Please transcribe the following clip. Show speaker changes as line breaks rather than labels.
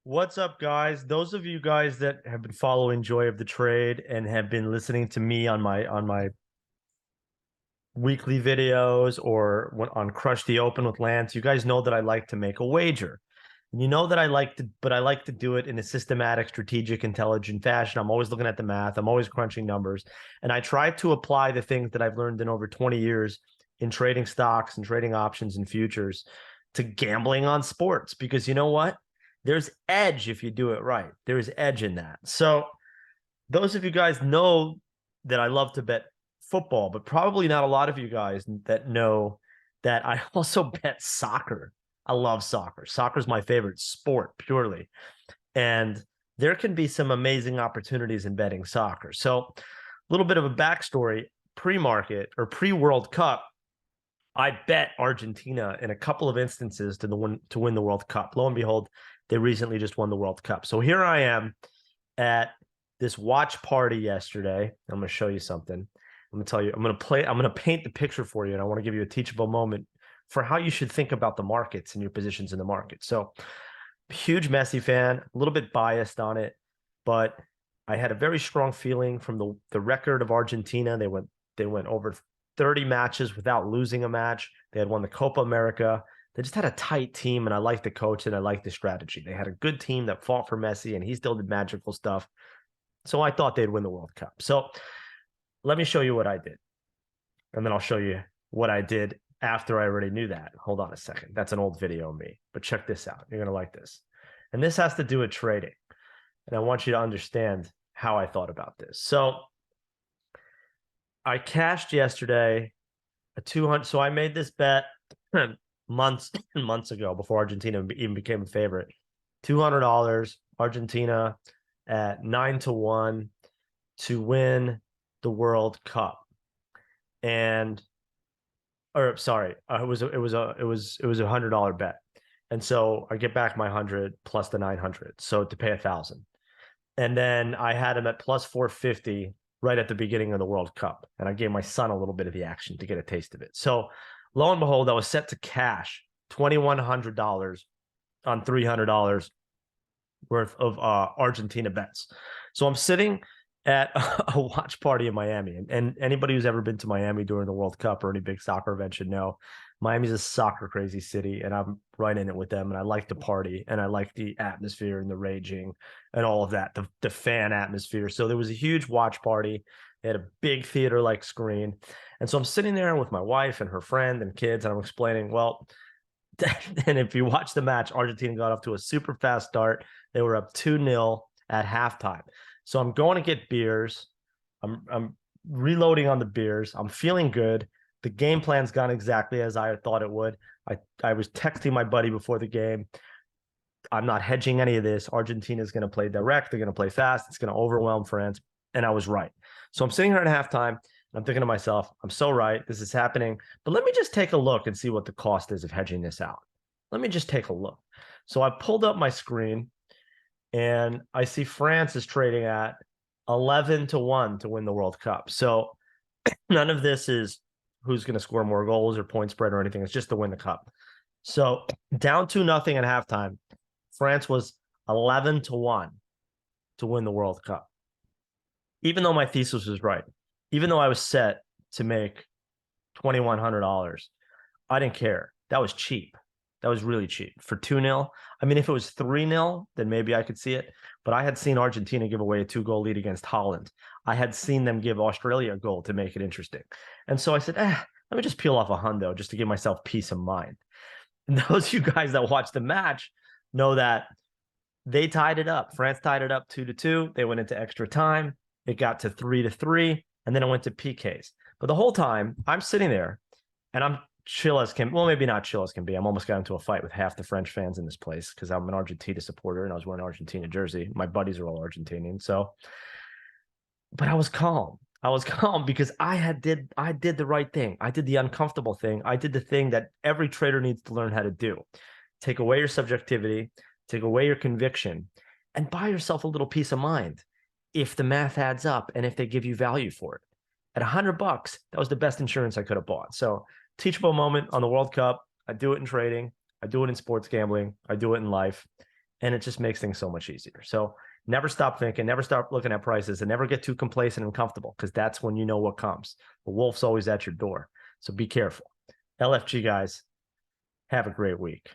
What's up, guys? Those of you guys that have been following Joy of the Trade and have been listening to me on my weekly videos or on Crush the Open with Lance, you guys know that I like to make a wager. And you know that I like to do it in a systematic, strategic, intelligent fashion. I'm always looking at the math. I'm always crunching numbers. And I try to apply the things that I've learned in over 20 years in trading stocks and trading options and futures to gambling on sports. Because you know what? There's edge if you do it right. There's edge in that. So those of you guys know that I love to bet football, but probably not a lot of you guys that know that I also bet soccer. I love soccer. Soccer is my favorite sport, purely. And there can be some amazing opportunities in betting soccer. So, a little bit of a backstory pre market or pre World Cup, I bet Argentina in a couple of instances to win the World Cup. Lo and behold, they recently just won the World Cup. So here I am at this watch party yesterday. I'm going to show you something. I'm going to tell you, I'm going to paint the picture for you. And I want to give you a teachable moment for how you should think about the markets and your positions in the market. So huge Messi fan, a little bit biased on it, but I had a very strong feeling from the record of Argentina. They went over 30 matches without losing a match. They had won the Copa America. They just had a tight team, and I liked the coach and I liked the strategy. They had a good team that fought for Messi, and he still did magical stuff. So I thought they'd win the World Cup. So let me show you what I did, and then I'll show you what I did after I already knew that. Hold on a second. That's an old video of me, but check this out. You're going to like this. And this has to do with trading. And I want you to understand how I thought about this. So I cashed yesterday a 200. So I made this bet months and months ago before Argentina even became a favorite. $200 Argentina at 9-1 to win the World Cup. And or sorry, it was a $100 bet. And so I get back my 100 plus the 900. So to pay 1,000. And then I had him at plus 450 right at the beginning of the World Cup. And I gave my son a little bit of the action to get a taste of it. So lo and behold, I was set to cash $2,100 on $300 worth of Argentina bets. So I'm sitting at a watch party in Miami. And anybody who's ever been to Miami during the World Cup or any big soccer event should know Miami's a soccer crazy city, and I'm right in it with them. And I like to party, and I like the atmosphere and the raging and all of that, the fan atmosphere. So there was a huge watch party. They had a big theater like screen. And so I'm sitting there with my wife and her friend and kids, and I'm explaining, well, and if you watch the match, Argentina got off to a super fast start. They were up 2-0 at halftime. So I'm going to get beers. I'm reloading on the beers. I'm feeling good. The game plan's gone exactly as I thought it would. I was texting my buddy before the game. I'm not hedging any of this. Argentina is going to play direct. They're going to play fast. It's going to overwhelm France. And I was right. So I'm sitting here at halftime. And I'm thinking to myself, I'm so right. This is happening. But let me just take a look and see what the cost is of hedging this out. Let me just take a look. So I pulled up my screen, and I see France is trading at 11-1 to win the World Cup. So none of this is who's going to score more goals or point spread or anything. It's just to win the cup. So down 2-0 at halftime, France was 11-1 to win the World Cup. Even though my thesis was right, even though I was set to make $2,100, I didn't care. That was cheap. That was really cheap for 2-0. I mean, if it was 3-0, then maybe I could see it. But I had seen Argentina give away a 2-goal lead against Holland. I had seen them give Australia a goal to make it interesting. And so I said, let me just peel off a hundo just to give myself peace of mind. And those of you guys that watched the match know that they tied it up. France tied it up 2-2. They went into extra time. It got to 3-3, and then it went to PKs. But the whole time, I'm sitting there, and I'm chill as can. Well, maybe not chill as can be. I'm almost got into a fight with half the French fans in this place because I'm an Argentina supporter and I was wearing an Argentina jersey. My buddies are all Argentinian. So, but I was calm. I was calm because I did the right thing. I did the uncomfortable thing. I did the thing that every trader needs to learn how to do. Take away your subjectivity, take away your conviction, and buy yourself a little peace of mind if the math adds up and if they give you value for it. At $100, that was the best insurance I could have bought. So teachable moment on the World Cup. I do it in trading. I do it in sports gambling. I do it in life. and it just makes things so much easier. So never stop thinking, never stop looking at prices, and never get too complacent and comfortable, because that's when you know what comes. The wolf's always at your door. So be careful. LFG guys, have a great week.